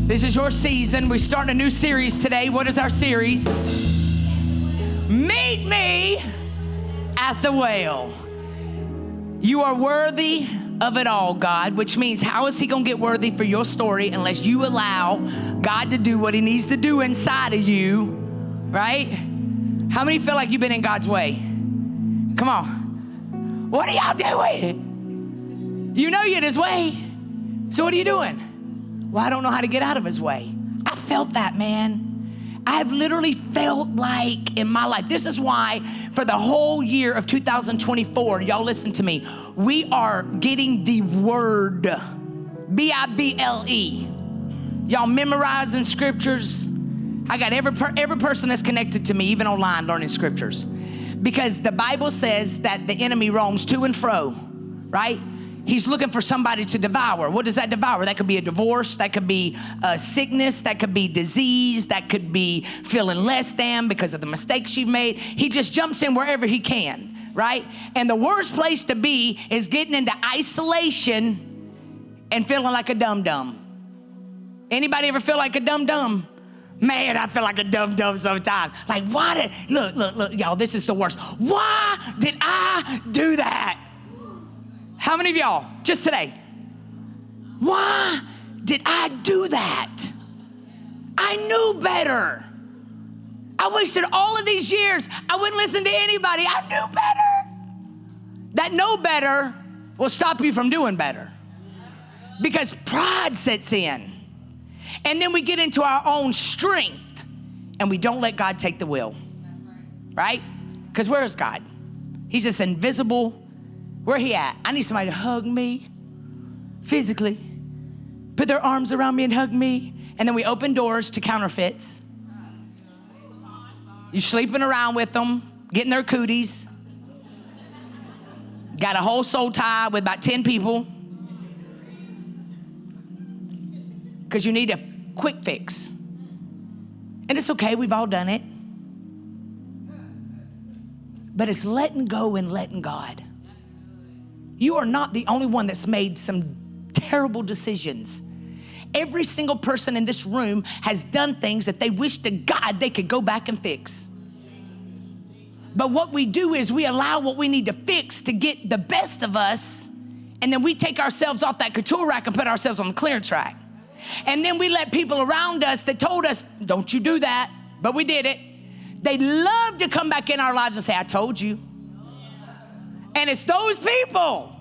This is your season. We're starting a new series today. What is our series? Meet me at the well. You are worthy of it all, God, which means how is he going to get worthy for your story unless you allow God to do what he needs to do inside of you, right? How many feel like you've been in God's way? Come on. What are y'all doing? You know you're in his way. So what are you doing? Well, I don't know how to get out of his way. I felt that, man. I've literally felt like in my life, this is why for the whole year of 2024, y'all listen to me, we are getting the word, B-I-B-L-E. Y'all memorizing scriptures. I got every person that's connected to me, even online, learning scriptures. Because the Bible says that the enemy roams to and fro, right? He's looking for somebody to devour. What does that devour? That could be a divorce. That could be a sickness. That could be disease. That could be feeling less than because of the mistakes you've made. He just jumps in wherever he can, right? And the worst place to be is getting into isolation and feeling like a dum-dum. Anybody ever feel like a dum-dum? Man, I feel like a dum-dum sometimes. Like, why did, look, y'all, this is the worst. Why did I do that? How many of y'all, just today, why did I do that? I knew better. I wasted all of these years. I wouldn't listen to anybody. I knew better. That know better will stop you from doing better because pride sets in. And then we get into our own strength and we don't let God take the wheel, right? Because where is God? He's this invisible. Where he at? I need somebody to hug me physically, put their arms around me and hug me. And then we open doors to counterfeits. You sleeping around with them, getting their cooties. Got a whole soul tie with about 10 people. Because you need a quick fix. And it's okay, we've all done it. But it's letting go and letting God. You are not the only one that's made some terrible decisions. Every single person in this room has done things that they wish to God they could go back and fix. But what we do is we allow what we need to fix to get the best of us, and then we take ourselves off that couture rack and put ourselves on the clearance rack. And then we let people around us that told us, don't you do that, but we did it. They love to come back in our lives and say, I told you. And it's those people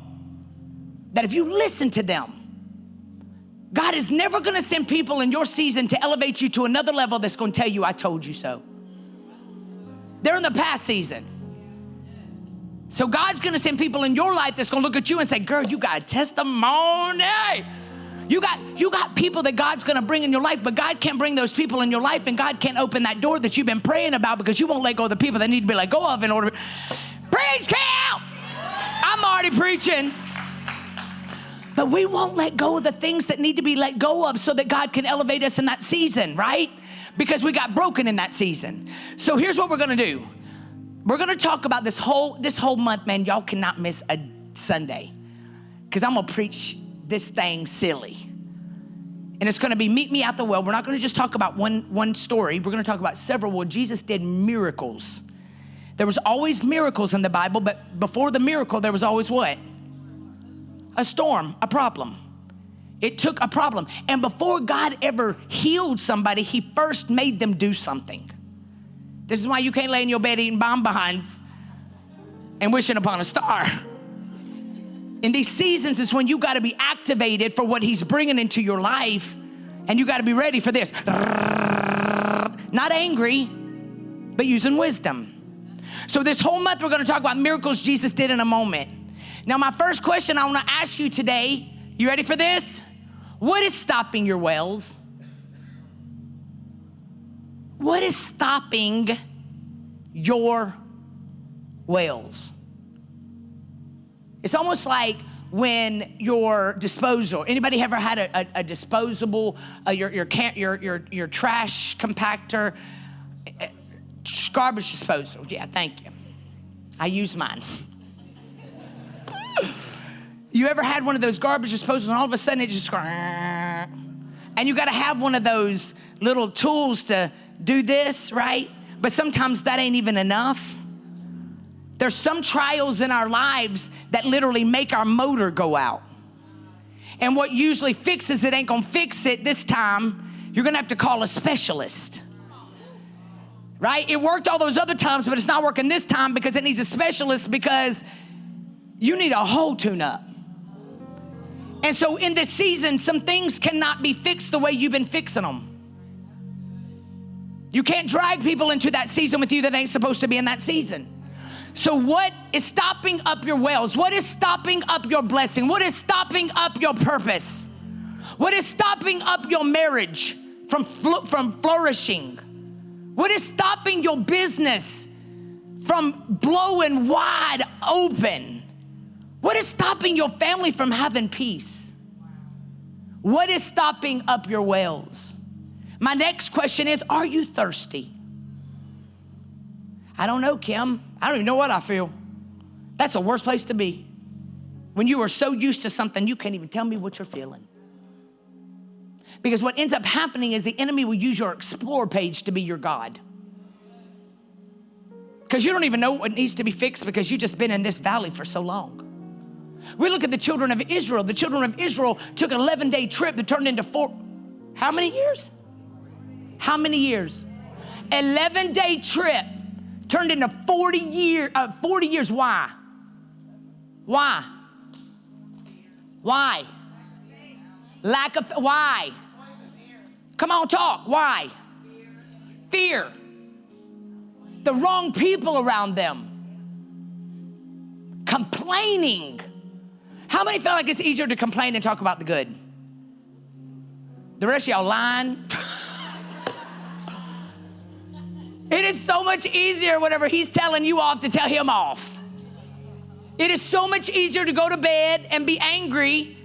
that if you listen to them, God is never gonna send people in your season to elevate you to another level that's gonna tell you, I told you so. They're in the past season. So God's gonna send people in your life that's gonna look at you and say, girl, you got a testimony. You got people that God's gonna bring in your life, but God can't bring those people in your life and God can't open that door that you've been praying about because you won't let go of the people that need to be let go of in order. Preach, Cal! I'm already preaching. But we won't let go of the things that need to be let go of so that God can elevate us in that season, right? Because we got broken in that season. So here's what we're gonna do. We're gonna talk about this whole month, man. Y'all cannot miss a Sunday because I'm gonna preach this thing silly. And it's gonna be meet me at the well. We're not gonna just talk about one story. We're gonna talk about several where Jesus did miracles. There was always miracles in the Bible, but before the miracle, there was always what? A storm, a problem. It took a problem. And before God ever healed somebody, he first made them do something. This is why you can't lay in your bed eating bonbons and wishing upon a star. In these seasons is when you gotta be activated for what he's bringing into your life, and you gotta be ready for this. Not angry, but using wisdom. So this whole month, we're gonna talk about miracles Jesus did in a moment. Now, my first question I wanna ask you today, you ready for this? What is stopping your wells? What is stopping your wells? It's almost like when your disposal, anybody ever had a disposable, your trash compactor, garbage disposal? Yeah, thank you. I use mine. You ever had one of those garbage disposals and all of a sudden it just, And you got to have one of those little tools to do this, right? But sometimes that ain't even enough. There's some trials in our lives that literally make our motor go out. And what usually fixes it ain't gonna fix it this time. You're gonna have to call a specialist. Right? It worked all those other times, but it's not working this time because it needs a specialist, because you need a whole tune-up. And so in this season, some things cannot be fixed the way you've been fixing them. You can't drag people into that season with you that ain't supposed to be in that season. So what is stopping up your wells? What is stopping up your blessing? What is stopping up your purpose? What is stopping up your marriage from flourishing? What is stopping your business from blowing wide open? What is stopping your family from having peace? What is stopping up your wells? My next question is, are you thirsty? I don't know, Kim. I don't even know what I feel. That's the worst place to be. When you are so used to something, you can't even tell me what you're feeling. Because what ends up happening is the enemy will use your explore page to be your God. Because you don't even know what needs to be fixed because you've just been in this valley for so long. We look at the children of Israel. The children of Israel took an 11-day trip that turned into how many years? How many years? 11-day trip turned into 40 years. Why? Why? Why? Why? Come on, talk. Why? Fear. The wrong people around them. Complaining. How many feel like it's easier to complain than talk about the good? The rest of y'all lying. It is so much easier whenever he's telling you off to tell him off. It is so much easier to go to bed and be angry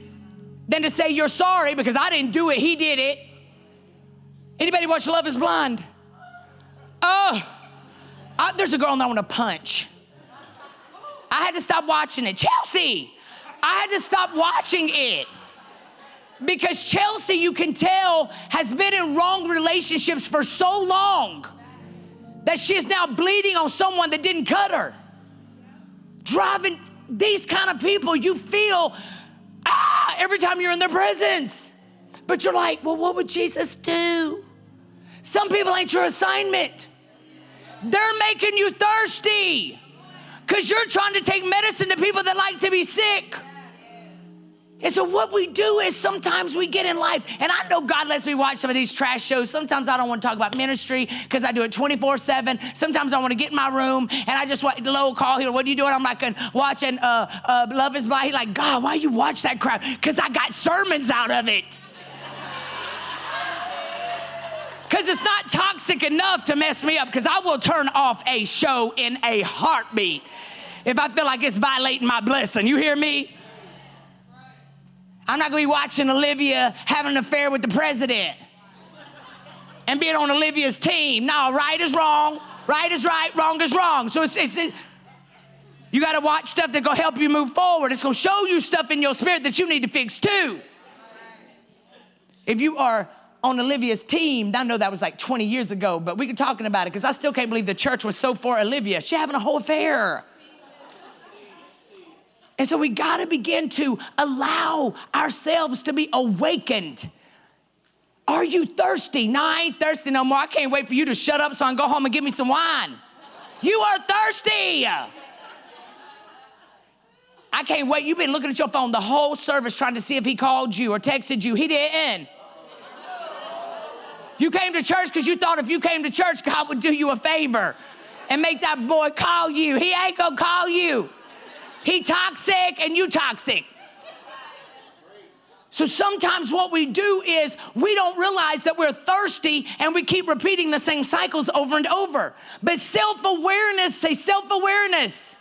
than to say you're sorry because I didn't do it, he did it. Anybody watch Love is Blind? There's a girl that I want to punch. I had to stop watching it. Chelsea, I had to stop watching it. Because Chelsea, you can tell, has been in wrong relationships for so long that she is now bleeding on someone that didn't cut her. Driving these kind of people, you feel every time you're in their presence. But you're like, well, what would Jesus do? Some people ain't your assignment. They're making you thirsty because you're trying to take medicine to people that like to be sick. And so what we do is sometimes we get in life, and I know God lets me watch some of these trash shows. Sometimes I don't want to talk about ministry because I do it 24/7. Sometimes I want to get in my room and I just want the low call here. What are you doing? I'm like watching Love is Blind. He's like, God, why you watch that crap? Because I got sermons out of it. Because it's not toxic enough to mess me up, because I will turn off a show in a heartbeat if I feel like it's violating my blessing. You hear me? I'm not going to be watching Olivia having an affair with the president and being on Olivia's team. No, right is wrong, right is right, wrong is wrong. So you got to watch stuff that's going to help you move forward. It's going to show you stuff in your spirit that you need to fix too. If you are on Olivia's team, I know that was like 20 years ago, but we were talking about it because I still can't believe the church was so for Olivia. She's having a whole affair. And so we got to begin to allow ourselves to be awakened. Are you thirsty? No, I ain't thirsty no more. I can't wait for you to shut up so I can go home and give me some wine. You are thirsty. I can't wait. You've been looking at your phone the whole service trying to see if he called you or texted you. He didn't. You came to church because you thought if you came to church, God would do you a favor and make that boy call you. He ain't gonna call you. He toxic and you toxic. So sometimes what we do is we don't realize that we're thirsty and we keep repeating the same cycles over and over. But self-awareness, say self-awareness,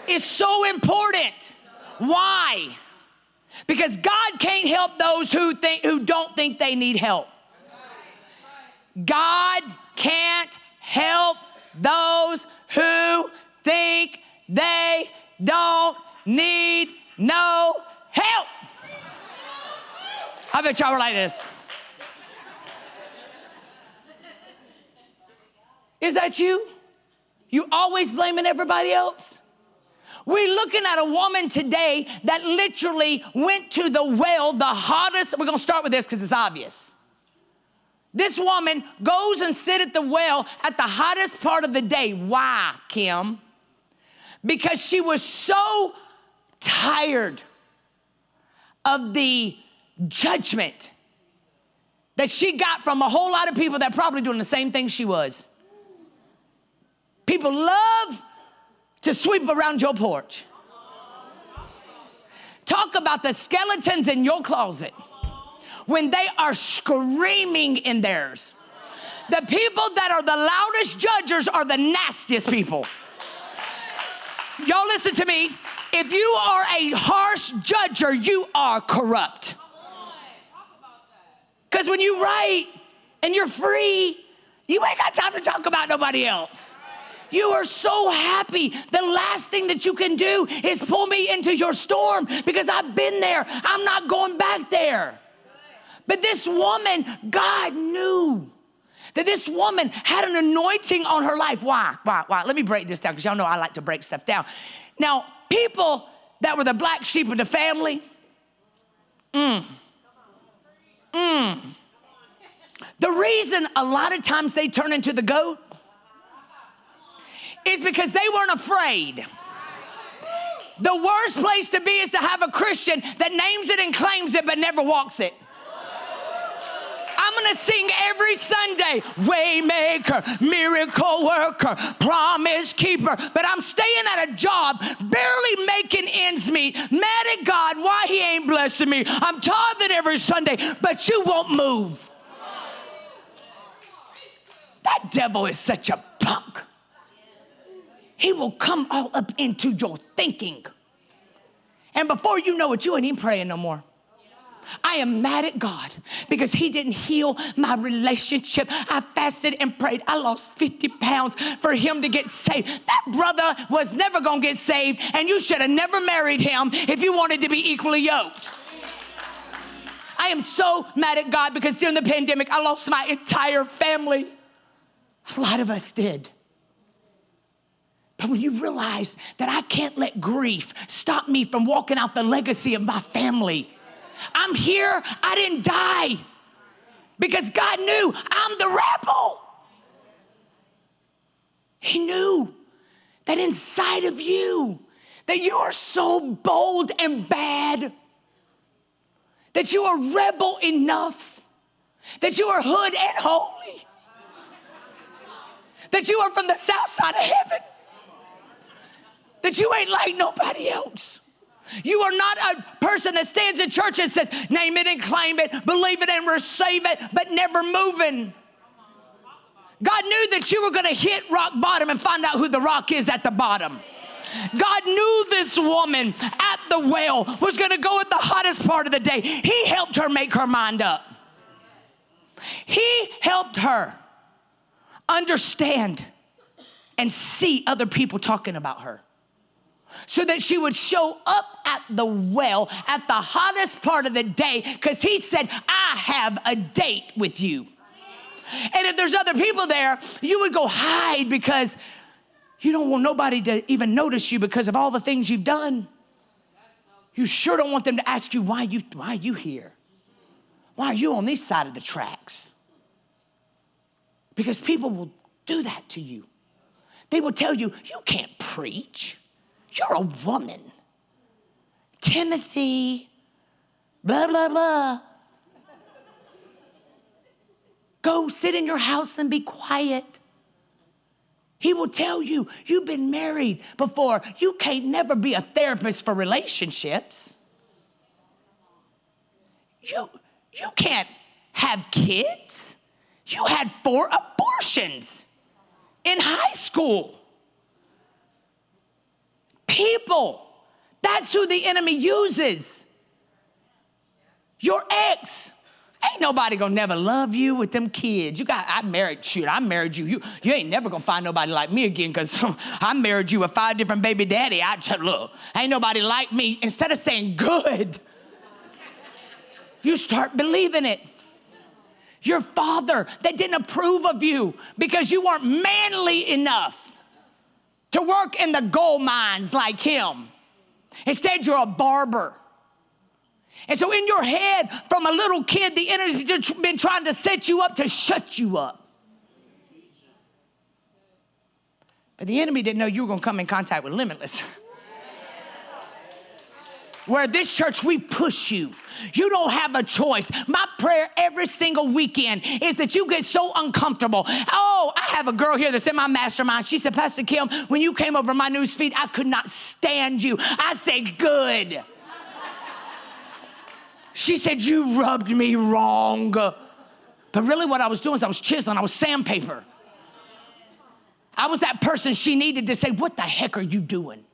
is so important. Why? Because God can't help those who don't think they need help. God can't help those who think they don't need no help. I bet y'all were like this. Is that you? You always blaming everybody else? We're looking at a woman today that literally went to the well, the hottest. We're going to start with this because it's obvious. This woman goes and sits at the well at the hottest part of the day. Why, Kim? Because she was so tired of the judgment that she got from a whole lot of people that probably doing the same thing she was. People love to sweep around your porch. Talk about the skeletons in your closet when they are screaming in theirs. The people that are the loudest judgers are the nastiest people. Y'all listen to me. If you are a harsh judger, you are corrupt. Because when you write and you're free, you ain't got time to talk about nobody else. You are so happy. The last thing that you can do is pull me into your storm because I've been there. I'm not going back there. But this woman, God knew that this woman had an anointing on her life. Why? Let me break this down because y'all know I like to break stuff down. Now, people that were the black sheep of the family, the reason a lot of times they turn into the goat is because they weren't afraid. The worst place to be is to have a Christian that names it and claims it but never walks it. I'm gonna sing every Sunday, Waymaker, miracle worker, promise keeper, but I'm staying at a job, barely making ends meet, mad at God why he ain't blessing me. I'm tithing every Sunday, but you won't move. That devil is such a punk. He will come all up into your thinking. And before you know it, you ain't even praying no more. I am mad at God because he didn't heal my relationship. I fasted and prayed. I lost 50 pounds for him to get saved. That brother was never going to get saved, and you should have never married him if you wanted to be equally yoked. I am so mad at God because during the pandemic, I lost my entire family. A lot of us did. But when you realize that I can't let grief stop me from walking out the legacy of my family. I'm here, I didn't die. Because God knew I'm the rebel. He knew that inside of you, that you are so bold and bad, that you are rebel enough, that you are hood and holy, that you are from the south side of heaven, that you ain't like nobody else. You are not a person that stands in church and says, name it and claim it, believe it and receive it, but never moving. God knew that you were going to hit rock bottom and find out who the rock is at the bottom. God knew this woman at the well was going to go at the hottest part of the day. He helped her make her mind up. He helped her understand and see other people talking about her, so that she would show up at the well at the hottest part of the day, because he said, I have a date with you. And if there's other people there, you would go hide because you don't want nobody to even notice you because of all the things you've done. You sure don't want them to ask you, why are you here? Why are you on this side of the tracks? Because people will do that to you. They will tell you, you can't preach. You're a woman. Timothy, blah, blah, blah. Go sit in your house and be quiet. He will tell you, you've been married before. You can't never be a therapist for relationships. You can't have kids. You had 4 abortions in high school. People, that's who the enemy uses. Your ex. Ain't nobody gonna never love you with them kids. I married you. You ain't never gonna find nobody like me again, because I married you with 5 different baby daddy. Look, ain't nobody like me. Instead of saying good, you start believing it. Your father that didn't approve of you because you weren't manly enough to work in the gold mines like him. Instead, you're a barber. And so in your head, from a little kid, the enemy's been trying to set you up to shut you up. But the enemy didn't know you were going to come in contact with Limitless. Where at this church, we push you. You don't have a choice. My prayer every single weekend is that you get so uncomfortable. Oh, I have a girl here that's in my mastermind. She said, Pastor Kim, when you came over my news feed, I could not stand you. I said, good. She said, you rubbed me wrong. But really what I was doing is I was chiseling. I was sandpaper. I was that person she needed to say, what the heck are you doing?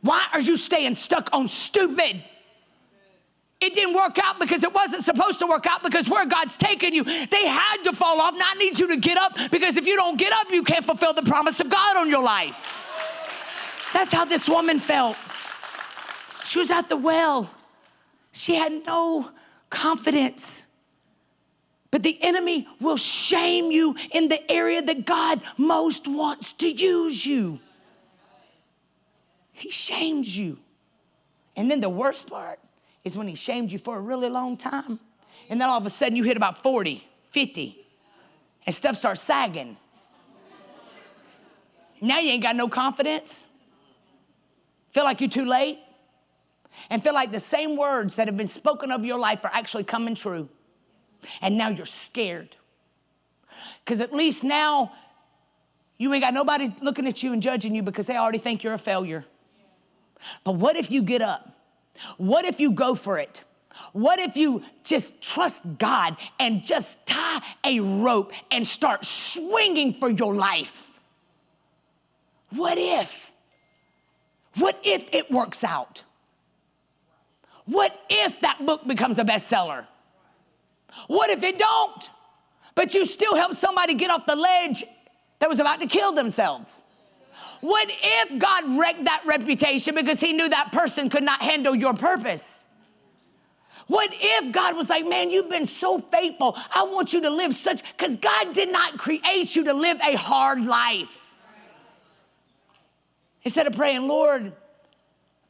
Why are you staying stuck on stupid? It didn't work out because it wasn't supposed to work out, because where God's taken you, they had to fall off. Now I need you to get up, because if you don't get up, you can't fulfill the promise of God on your life. That's how this woman felt. She was at the well. She had no confidence. But the enemy will shame you in the area that God most wants to use you. He shames you. And then the worst part is when he shamed you for a really long time. And then all of a sudden you hit about 40, 50, and stuff starts sagging. Now you ain't got no confidence. Feel like you're too late. And feel like the same words that have been spoken of your life are actually coming true. And now you're scared. Because at least now you ain't got nobody looking at you and judging you because they already think you're a failure. But what if you get up? What if you go for it? What if you just trust God and just tie a rope and start swinging for your life? What if? What if it works out? What if that book becomes a bestseller? What if it don't? But you still help somebody get off the ledge that was about to kill themselves? What if God wrecked that reputation because he knew that person could not handle your purpose? What if God was like, man, you've been so faithful. I want you to live such, because God did not create you to live a hard life. Instead of praying, Lord,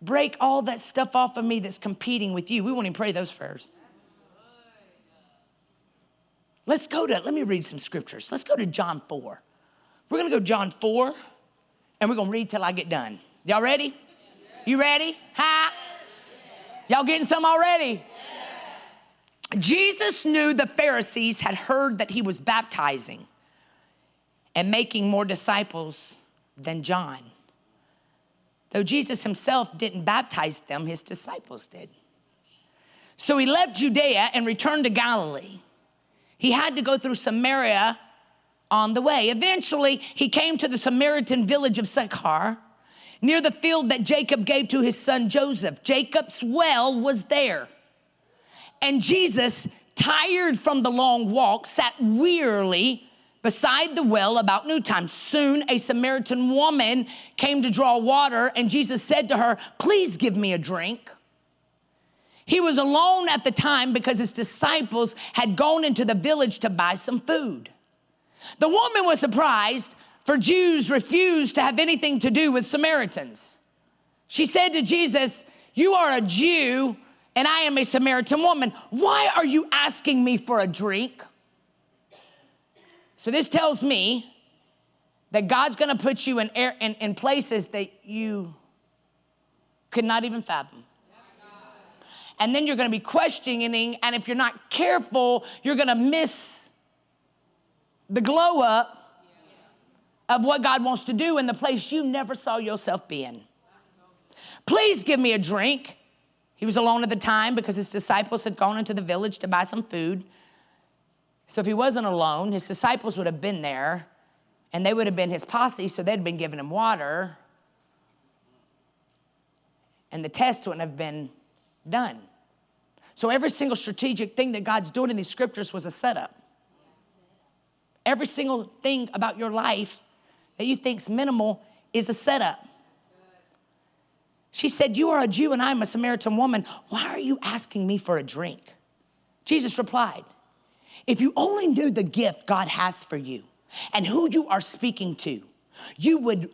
break all that stuff off of me that's competing with you. We won't even pray those prayers. Let me read some scriptures. Let's go to John 4. We're going to go John 4, and we're going to read till I get done. Y'all ready? You ready? Hi? Y'all getting some already? Jesus knew the Pharisees had heard that he was baptizing and making more disciples than John. Though Jesus himself didn't baptize them, his disciples did. So he left Judea and returned to Galilee. He had to go through Samaria on the way. Eventually, he came to the Samaritan village of Sychar, near the field that Jacob gave to his son Joseph. Jacob's well was there. And Jesus, tired from the long walk, sat wearily beside the well about noontime. Soon a Samaritan woman came to draw water, and Jesus said to her, please give me a drink. He was alone at the time because his disciples had gone into the village to buy some food. The woman was surprised, for Jews refused to have anything to do with Samaritans. She said to Jesus, you are a Jew and I am a Samaritan woman. Why are you asking me for a drink? So this tells me that God's going to put you in places that you could not even fathom. And then you're going to be questioning, and if you're not careful, you're going to miss the glow up of what God wants to do in the place you never saw yourself being. Please give me a drink. He was alone at the time because his disciples had gone into the village to buy some food. So if he wasn't alone, his disciples would have been there, and they would have been his posse, so they'd been giving him water, and the test wouldn't have been done. So every single strategic thing that God's doing in these scriptures was a setup. Every single thing about your life that you think's minimal is a setup. She said, you are a Jew and I'm a Samaritan woman. Why are you asking me for a drink? Jesus replied, If you only knew the gift God has for you and who you are speaking to, you would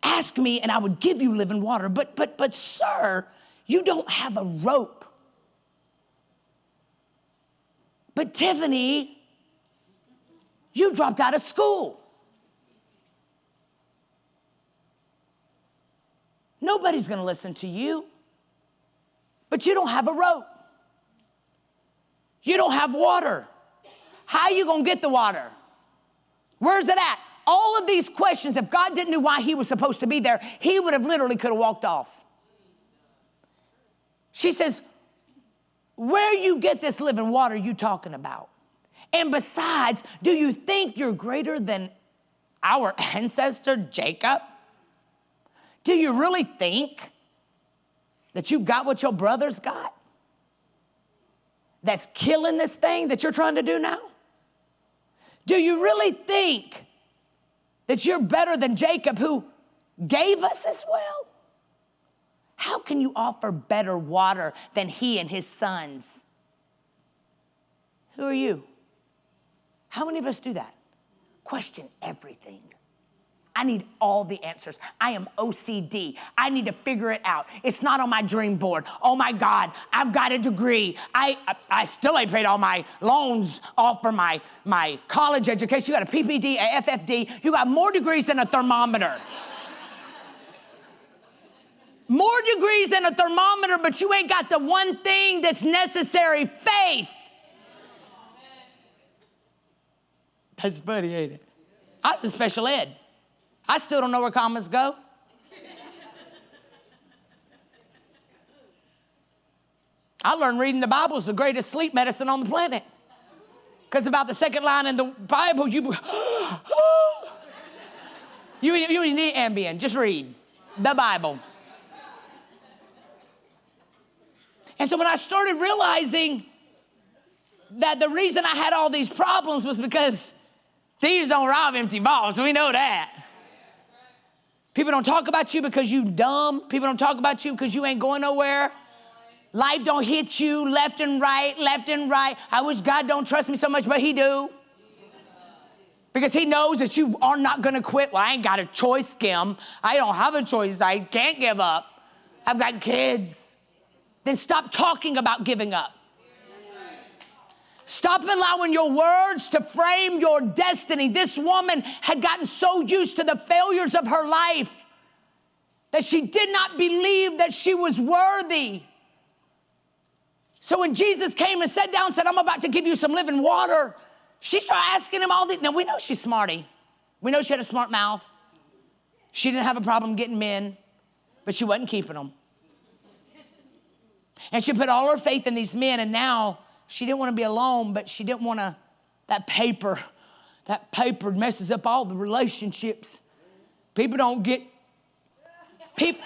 ask me and I would give you living water. But sir, you don't have a rope. But Tiffany, you dropped out of school. Nobody's going to listen to you. But you don't have a rope. You don't have water. How are you going to get the water? Where's it at? All of these questions, if God didn't know why he was supposed to be there, he would have literally could have walked off. She says, where you get this living water you talking about? And besides, do you think you're greater than our ancestor Jacob? Do you really think that you got what your brothers got? That's killing this thing that you're trying to do now? Do you really think that you're better than Jacob who gave us this well? How can you offer better water than he and his sons? Who are you? How many of us do that? Question everything. I need all the answers. I am OCD. I need to figure it out. It's not on my dream board. Oh my God, I've got a degree. I still ain't paid all my loans off for my college education. You got a PPD, a FFD. You got more degrees than a thermometer. More degrees than a thermometer, but you ain't got the one thing that's necessary, faith. That's funny, ain't it? I was in special ed. I still don't know where commas go. I learned reading the Bible is the greatest sleep medicine on the planet. Because about the second line in the Bible, you need Ambien. Just read the Bible. And so when I started realizing that the reason I had all these problems was because thieves don't rob empty vaults. We know that. People don't talk about you because you dumb. People don't talk about you because you ain't going nowhere. Life don't hit you left and right, left and right. I wish God don't trust me so much, but he do. Because he knows that you are not going to quit. Well, I ain't got a choice, Kim. I don't have a choice. I can't give up. I've got kids. Then stop talking about giving up. Stop allowing your words to frame your destiny. This woman had gotten so used to the failures of her life that she did not believe that she was worthy. So when Jesus came and sat down and said, I'm about to give you some living water, she started asking him all these. Now, we know she's smarty. We know she had a smart mouth. She didn't have a problem getting men, but she wasn't keeping them. And she put all her faith in these men, and now she didn't want to be alone, but she didn't want to, that paper messes up all the relationships. People don't get, people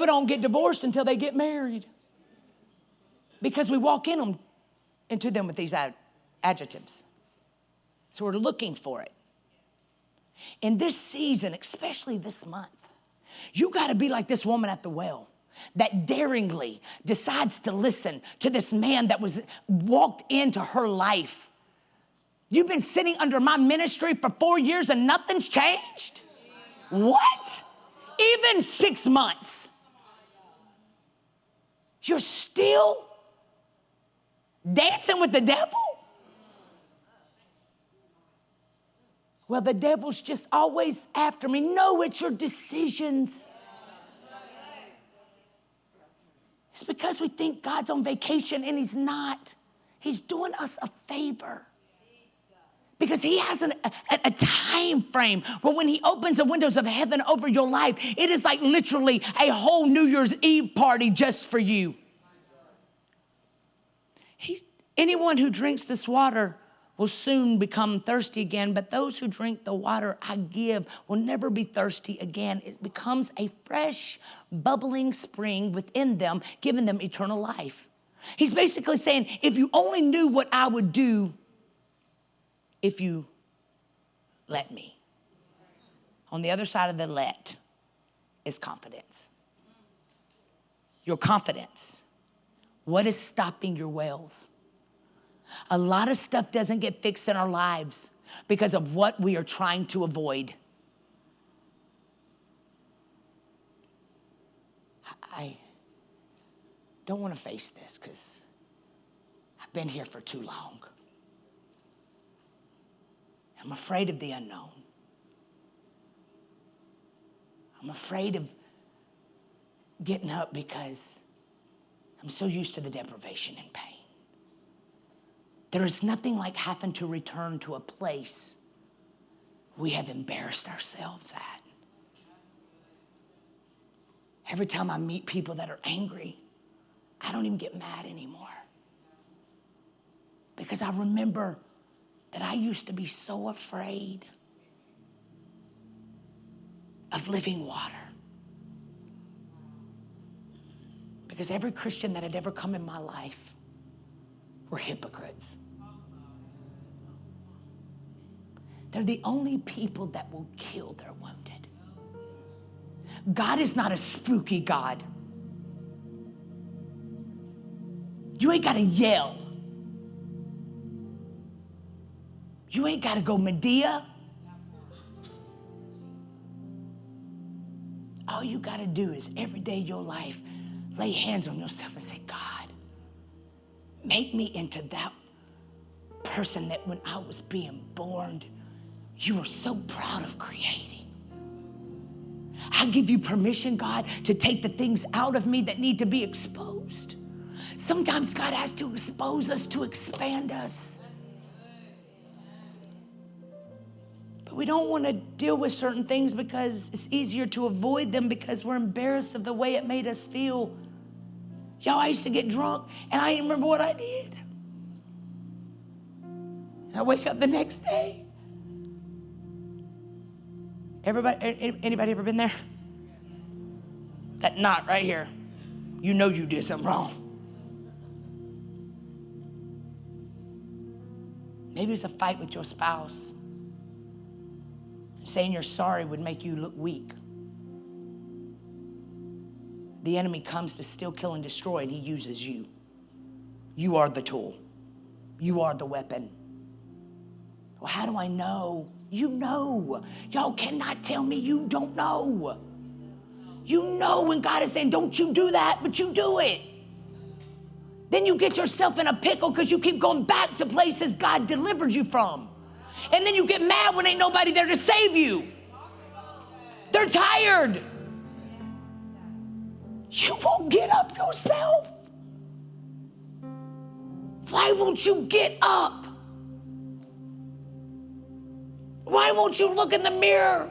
don't get divorced until they get married. Because we walk into them with these adjectives. So we're looking for it. In this season, especially this month, you got to be like this woman at the well that daringly decides to listen to this man that walked into her life. You've been sitting under my ministry for 4 years and nothing's changed? What? Even 6 months. You're still dancing with the devil? Well, the devil's just always after me. No, it's your decisions. It's because we think God's on vacation and he's not. He's doing us a favor. Because he has a time frame when he opens the windows of heaven over your life, it is like literally a whole New Year's Eve party just for you. Anyone who drinks this water will soon become thirsty again, but those who drink the water I give will never be thirsty again. It becomes a fresh, bubbling spring within them, giving them eternal life. He's basically saying, if you only knew what I would do if you let me. On the other side of the let is confidence. Your confidence What is stopping your wells? A lot of stuff doesn't get fixed in our lives because of what we are trying to avoid. I don't want to face this because I've been here for too long. I'm afraid of the unknown. I'm afraid of getting up because I'm so used to the deprivation and pain. There is nothing like having to return to a place we have embarrassed ourselves at. Every time I meet people that are angry, I don't even get mad anymore. Because I remember that I used to be so afraid of living water. Because every Christian that had ever come in my life were hypocrites. They're the only people that will kill their wounded. God is not a spooky God. You ain't got to yell. You ain't got to go Medea. All you got to do is every day of your life, lay hands on yourself and say, God, make me into that person that when I was being born, you were so proud of creating. I give you permission, God, to take the things out of me that need to be exposed. Sometimes God has to expose us to expand us. But we don't want to deal with certain things because it's easier to avoid them because we're embarrassed of the way it made us feel. Y'all, I used to get drunk and I didn't remember what I did. And I wake up the next day. Anybody ever been there? That knot right here. You know you did something wrong. Maybe it's a fight with your spouse. Saying you're sorry would make you look weak. The enemy comes to steal, kill, and destroy, and he uses you. You are the tool. You are the weapon. Well, how do I know? You know. Y'all cannot tell me you don't know. You know when God is saying, don't you do that, but you do it. Then you get yourself in a pickle because you keep going back to places God delivered you from. And then you get mad when ain't nobody there to save you. They're tired. You won't get up yourself. Why won't you get up? Why won't you look in the mirror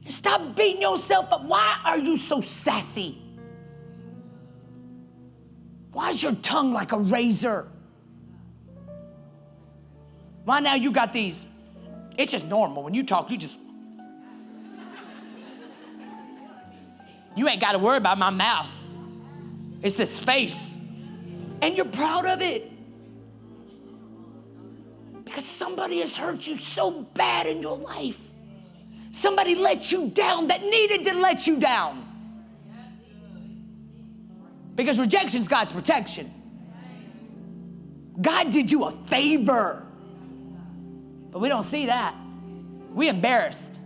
and stop beating yourself up? Why are you so sassy? Why is your tongue like a razor? Why now you got these? It's just normal. When you talk, you ain't got to worry about my mouth. It's this face. And you're proud of it. Because somebody has hurt you so bad in your life. Somebody let you down that needed to let you down. Because rejection's God's protection. God did you a favor. But we don't see that. We embarrassed.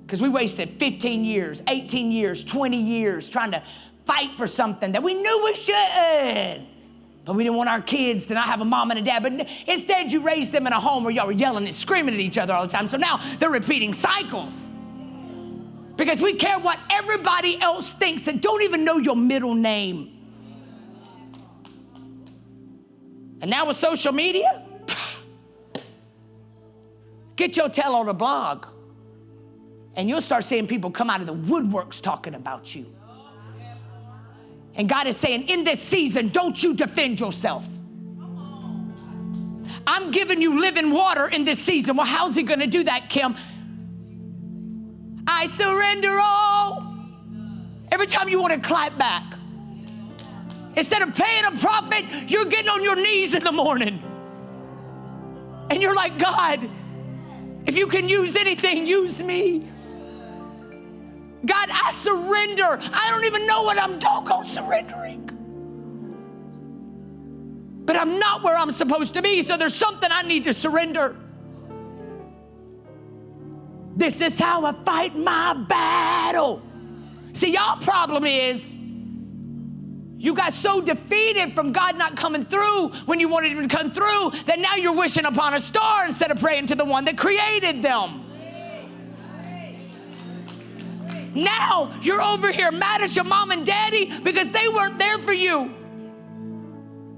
Because we wasted 15 years, 18 years, 20 years trying to fight for something that we knew we should. But we didn't want our kids to not have a mom and a dad. But instead, you raised them in a home where y'all were yelling and screaming at each other all the time. So now they're repeating cycles. Because we care what everybody else thinks and don't even know your middle name. And now with social media, get your tail on a blog. And you'll start seeing people come out of the woodworks talking about you. And God is saying, in this season, don't you defend yourself. I'm giving you living water in this season. Well, how's he going to do that, Kim? I surrender all. Every time you want to clap back. Instead of paying a prophet, you're getting on your knees in the morning. And you're like, God, if you can use anything, use me. God, I surrender. I don't even know what I'm doggone surrendering. But I'm not where I'm supposed to be, so there's something I need to surrender. This is how I fight my battle. See, y'all problem is you got so defeated from God not coming through when you wanted him to come through that now you're wishing upon a star instead of praying to the one that created them. Now you're over here mad at your mom and daddy because they weren't there for you.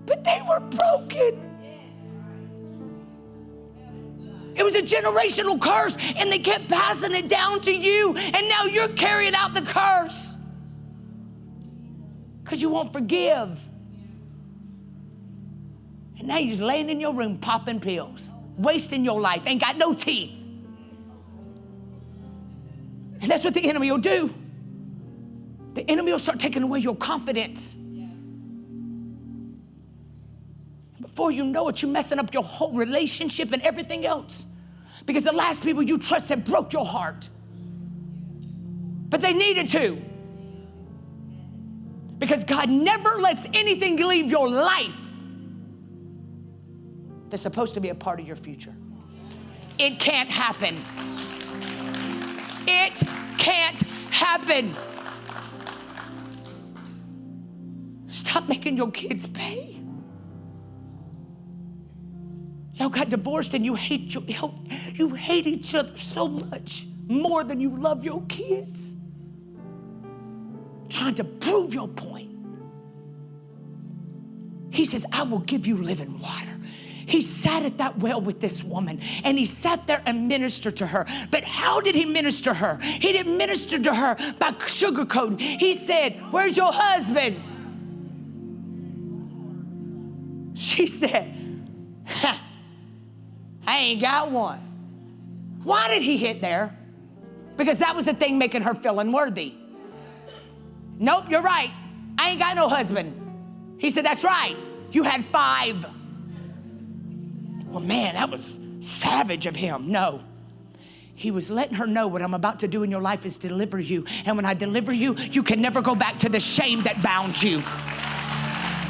But they were broken. It was a generational curse, and they kept passing it down to you, and now you're carrying out the curse because you won't forgive. And now you're just laying in your room popping pills, wasting your life, ain't got no teeth. And that's what the enemy will do. The enemy will start taking away your confidence. Before you know it, you're messing up your whole relationship and everything else. Because the last people you trusted broke your heart. But they needed to. Because God never lets anything leave your life that's supposed to be a part of your future. It can't happen. It can't happen. Stop making your kids pay. Y'all got divorced and you hate each other so much more than you love your kids. Trying to prove your point. He says, I will give you living water. He sat at that well with this woman and he sat there and ministered to her. But how did he minister her? He didn't minister to her by sugarcoating. He said, where's your husbands? She said, I ain't got one. Why did he hit there? Because that was the thing making her feel unworthy. Nope, you're right. I ain't got no husband. He said, that's right. You had 5. Well, man, that was savage of him. No. He was letting her know what I'm about to do in your life is deliver you. And when I deliver you, you can never go back to the shame that bound you.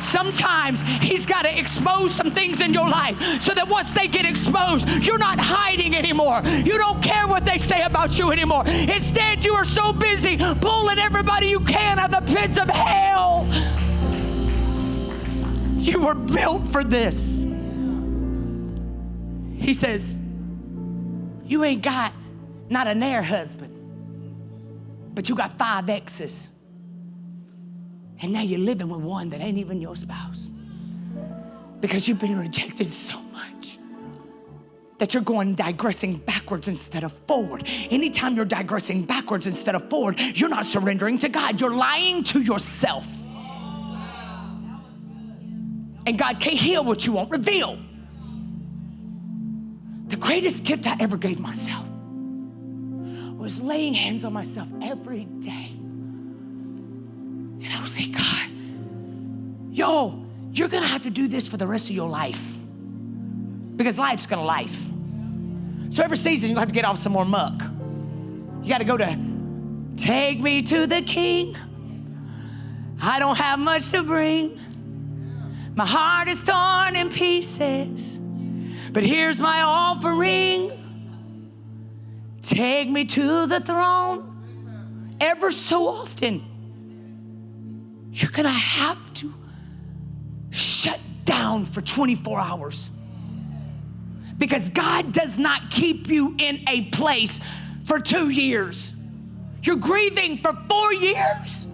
Sometimes he's got to expose some things in your life so that once they get exposed, you're not hiding anymore. You don't care what they say about you anymore. Instead, you are so busy pulling everybody you can out of the pits of hell. You were built for this. He says, you ain't got not a ne'er husband, but you got 5 exes. And now you're living with one that ain't even your spouse because you've been rejected so much that you're going digressing backwards instead of forward. Anytime you're digressing backwards instead of forward, you're not surrendering to God. You're lying to yourself. And God can't heal what you won't reveal. The greatest gift I ever gave myself was laying hands on myself every day. And I would say, God, you're gonna have to do this for the rest of your life because life's gonna life. So every season you're gonna have to get off some more muck. You gotta go to take me to the King. I don't have much to bring. My heart is torn in pieces, but here's my offering. Take me to the throne. Ever so often, you're gonna have to shut down for 24 hours because God does not keep you in a place for 2 years. You're grieving for 4 years,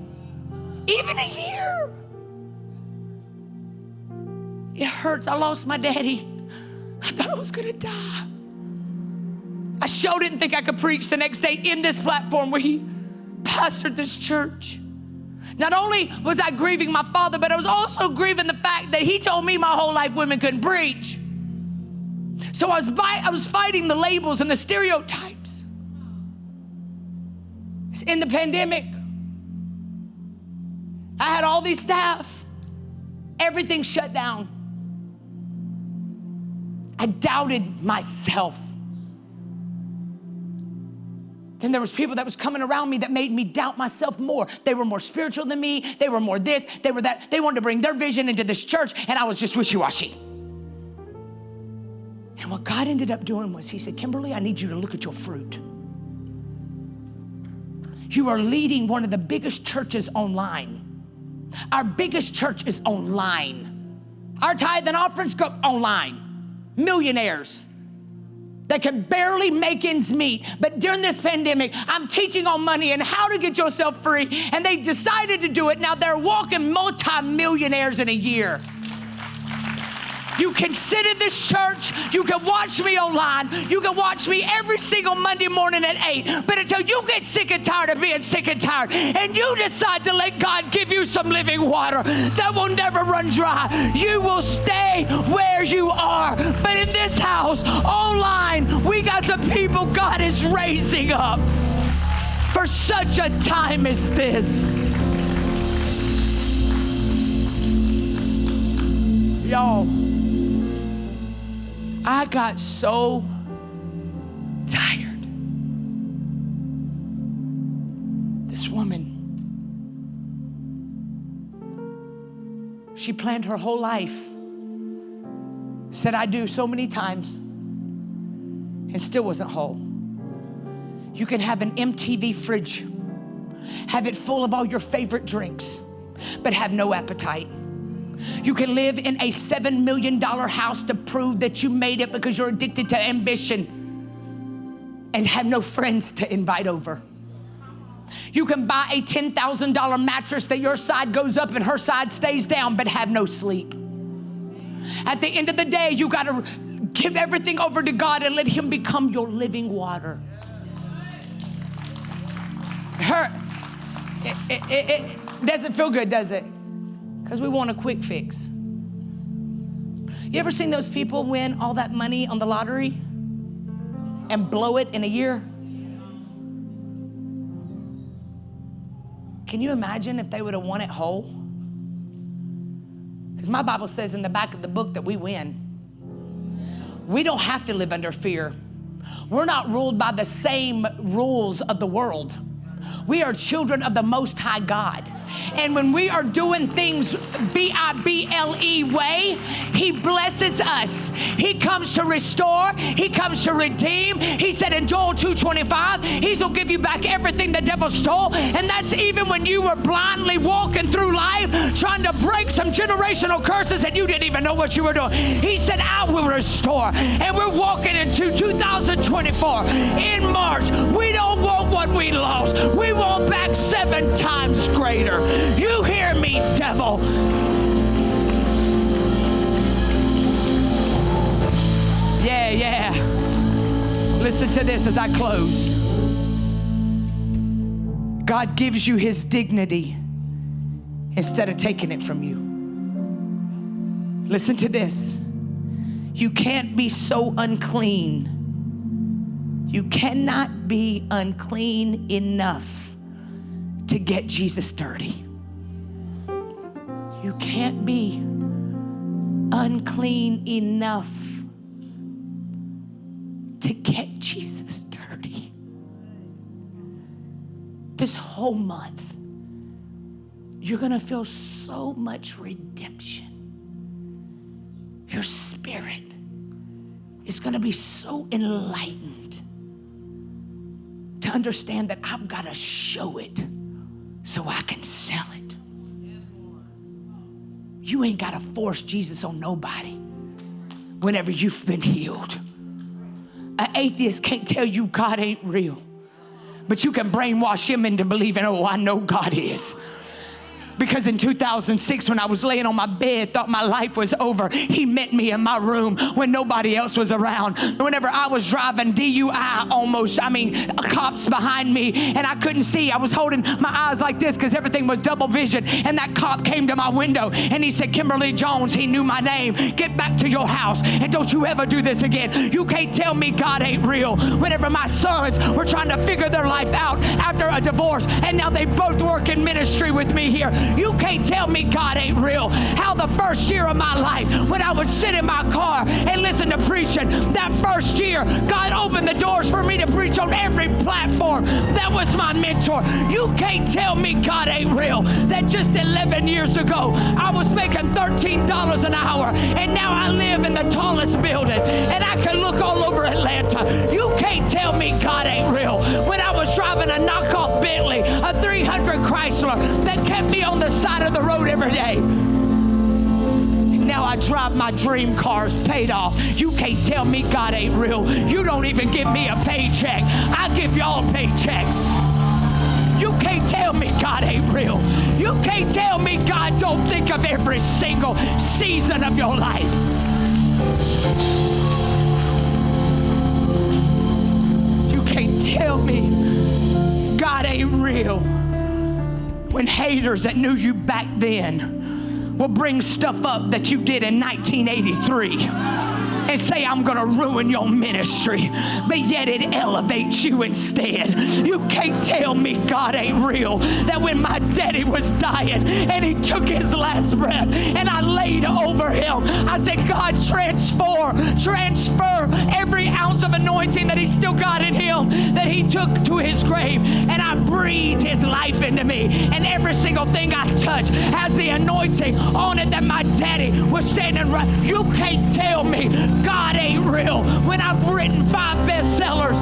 even a year. It hurts. I lost my daddy. I thought I was gonna die. I sure didn't think I could preach the next day in this platform where he pastored this church. Not only was I grieving my father, but I was also grieving the fact that he told me my whole life women couldn't preach. So I was fighting the labels and the stereotypes. In the pandemic, I had all these staff. Everything shut down. I doubted myself. Then there was people that was coming around me that made me doubt myself more. They were more spiritual than me. They were more this, they were that. They wanted to bring their vision into this church, and I was just wishy-washy. And what God ended up doing was he said, Kimberly, I need you to look at your fruit. You are leading one of the biggest churches online. Our biggest church is online. Our tithe and offerings go online. Millionaires that can barely make ends meet. But during this pandemic, I'm teaching on money and how to get yourself free. And they decided to do it. Now they're walking multi-millionaires in a year. You can sit in this church. You can watch me online. You can watch me every single Monday morning at 8. But until you get sick and tired of being sick and tired, and you decide to let God give you some living water that will never run dry, you will stay where you are. But in this house, online, we got some people God is raising up for such a time as this. Y'all, I got so tired. This woman, she planned her whole life, said I do so many times, and still wasn't whole. You can have an MTV fridge, have it full of all your favorite drinks, but have no appetite. You can live in a $7 million house to prove that you made it because you're addicted to ambition and have no friends to invite over. You can buy a $10,000 mattress that your side goes up and her side stays down, but have no sleep. At the end of the day, you got to give everything over to God and let him become your living water. It doesn't feel good, does it? Because we want a quick fix. You ever seen those people win all that money on the lottery and blow it in a year? Can you imagine if they would have won it whole? Because my Bible says in the back of the book that we win. We don't have to live under fear. We're not ruled by the same rules of the world. We are children of the Most High God. And when we are doing things B-I-B-L-E way, he blesses us. He comes to restore. He comes to redeem. He said in Joel 2:25, he's going to give you back everything the devil stole. And that's even when you were blindly walking through life, trying to break some generational curses and you didn't even know what you were doing. He said, I will restore. And we're walking into 2024 in March. We don't want what we lost. We want back 7 times greater. You hear me, devil. Yeah. Listen to this as I close. God gives you his dignity instead of taking it from you. Listen to this. You can't be so unclean. You cannot be unclean enough to get Jesus dirty. You can't be unclean enough to get Jesus dirty. This whole month, you're gonna feel so much redemption. Your spirit is gonna be so enlightened to understand that I've gotta show it so I can sell it. You ain't gotta force Jesus on nobody whenever you've been healed. An atheist can't tell you God ain't real, but you can brainwash him into believing, oh, I know God is. Because in 2006, when I was laying on my bed, thought my life was over, he met me in my room when nobody else was around. Whenever I was driving DUI almost, cops behind me, and I couldn't see. I was holding my eyes like this because everything was double vision, and that cop came to my window, and he said, Kimberly Jones, he knew my name. Get back to your house, and don't you ever do this again. You can't tell me God ain't real. Whenever my sons were trying to figure their life out after a divorce, and now they both work in ministry with me here. You can't tell me God ain't real. How the first year of my life, when I would sit in my car and listen to preaching, that first year, God opened the doors for me to preach on every platform. That was my mentor. You can't tell me God ain't real. That just 11 years ago, I was making $13 an hour, and now I live in the tallest building, and I can look all over Atlanta. You can't tell me God ain't real. When I was driving a knockoff Bentley, a 300 Chrysler that kept me on the side of the road every day. Now I drive my dream cars paid off. You can't tell me God ain't real. You don't even give me a paycheck. I give y'all paychecks. You can't tell me God ain't real. You can't tell me God don't think of every single season of your life. You can't tell me God ain't real when haters that knew you back then will bring stuff up that you did in 1983 and say, I'm gonna ruin your ministry, but yet it elevates you instead. You can't tell me God ain't real. That when my daddy was dying and he took his last breath and I laid over him, I said, God, transfer every ounce of anointing that he still got in him that he took to his grave, and I breathed his life into me, and every single thing I touch has the anointing on it that my daddy was standing right. You can't tell me God ain't real when I've written 5 bestsellers.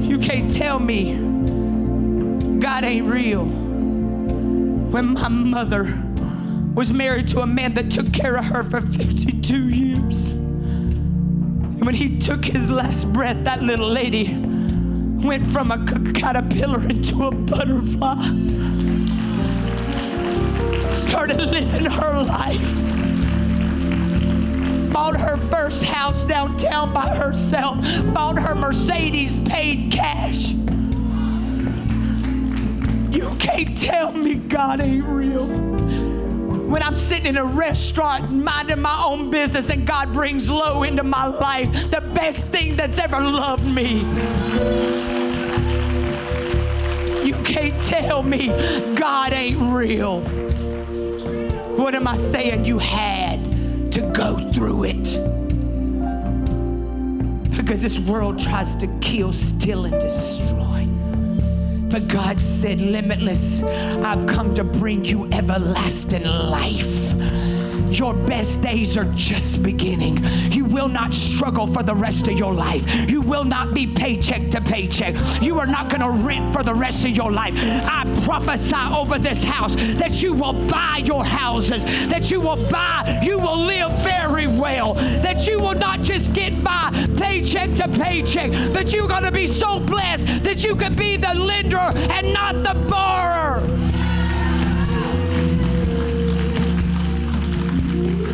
You can't tell me God ain't real when my mother was married to a man that took care of her for 52 years. And when he took his last breath, that little lady went from a caterpillar into a butterfly. Started living her life. Bought her first house downtown by herself. Bought her Mercedes, paid cash. You can't tell me God ain't real. When I'm sitting in a restaurant minding my own business and God brings low into my life, the best thing that's ever loved me. You can't tell me God ain't real. What am I saying? You had to go through it. Because this world tries to kill, steal, and destroy. But God said, Limitless, I've come to bring you everlasting life. Your best days are just beginning. You will not struggle for the rest of your life. You will not be paycheck to paycheck. You are not going to rent for the rest of your life. I prophesy over this house that you will buy your houses, that you will live very well, that you will not just get by paycheck to paycheck, but you're going to be so blessed that you can be the lender and not the borrower.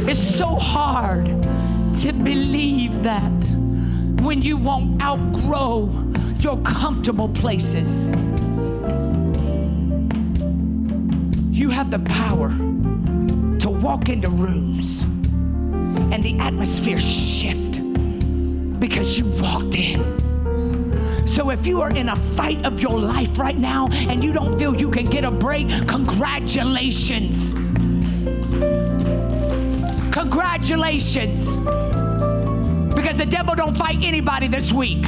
It's so hard to believe that when you won't outgrow your comfortable places. You have the power to walk into rooms and the atmosphere shift because you walked in. So if you are in a fight of your life right now and you don't feel you can get a break, congratulations. Congratulations. Because the devil don't fight anybody this week.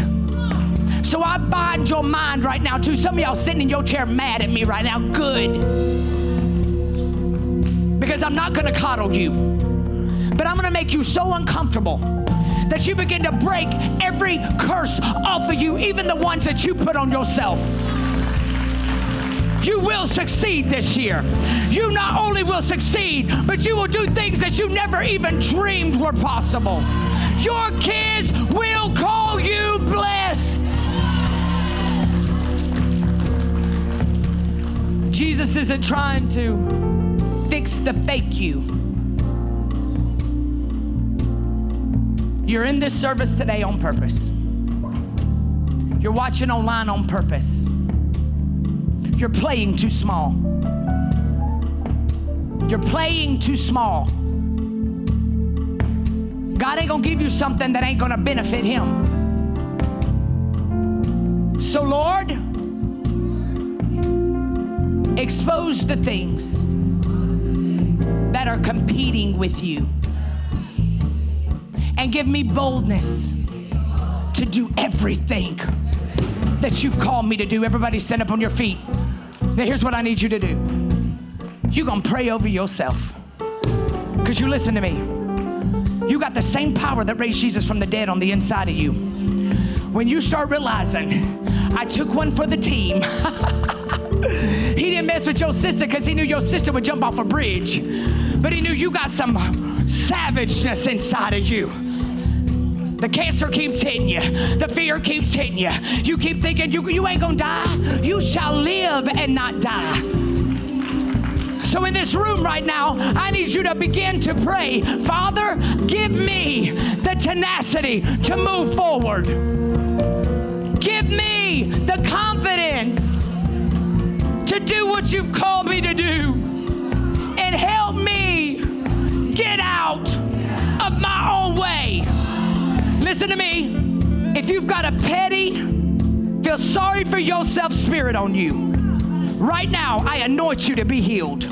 So I bind your mind right now too. Some of y'all sitting in your chair mad at me right now. Good. Because I'm not going to coddle you. But I'm going to make you so uncomfortable that you begin to break every curse off of you, even the ones that you put on yourself. You will succeed this year. You not only will succeed, but you will do things that you never even dreamed were possible. Your kids will call you blessed. Jesus isn't trying to fix the fake you. You're in this service today on purpose. You're watching online on purpose. You're playing too small. You're playing too small. God ain't gonna give you something that ain't gonna benefit him. So Lord, expose the things that are competing with you, and give me boldness to do everything that you've called me to do. Everybody stand up on your feet. Now here's what I need you to do. You're gonna pray over yourself, because you listen to me. You got the same power that raised Jesus from the dead on the inside of you. When you start realizing, I took one for the team. He didn't mess with your sister because he knew your sister would jump off a bridge, but he knew you got some savageness inside of you. The cancer keeps hitting you. The fear keeps hitting you. You keep thinking you ain't gonna die. You shall live and not die. So in this room right now, I need you to begin to pray. Father, give me the tenacity to move forward. Give me the confidence to do what you've called me to do. And help me get out of my own way. Listen to me. If you've got a petty, feel sorry for yourself spirit on you, right now, I anoint you to be healed.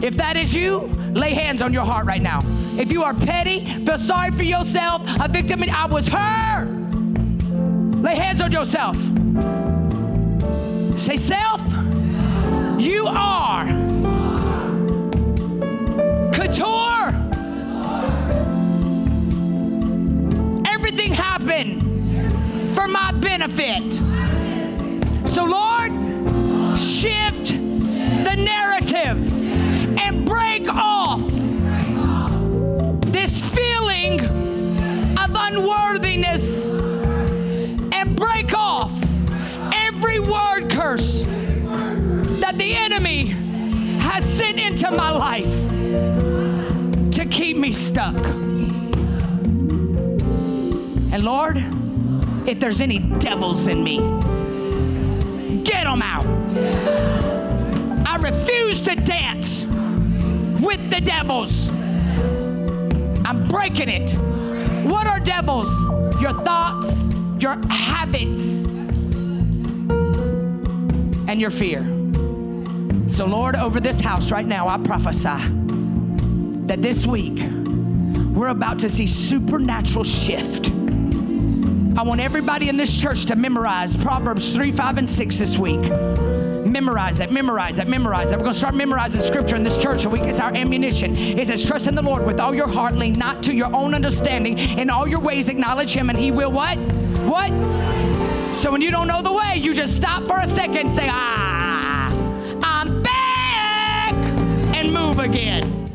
If that is you, lay hands on your heart right now. If you are petty, feel sorry for yourself, a victim, I was hurt. Lay hands on yourself. Say, self, you are couture. Everything happened for my benefit. So Lord, shift the narrative and break off this feeling of unworthiness, and break off every word curse that the enemy has sent into my life to keep me stuck. And Lord, if there's any devils in me, get them out. I refuse to dance with the devils. I'm breaking it. What are devils? Your thoughts, your habits, and your fear. So Lord, over this house right now, I prophesy that this week we're about to see supernatural shift. I want everybody in this church to memorize Proverbs 3, 5, and 6 this week. Memorize it, memorize it, memorize it. We're going to start memorizing scripture in this church. It's our ammunition. It says, trust in the Lord with all your heart, lean not to your own understanding. In all your ways acknowledge him, and he will what? What? So when you don't know the way, you just stop for a second, say, I'm back, and move again.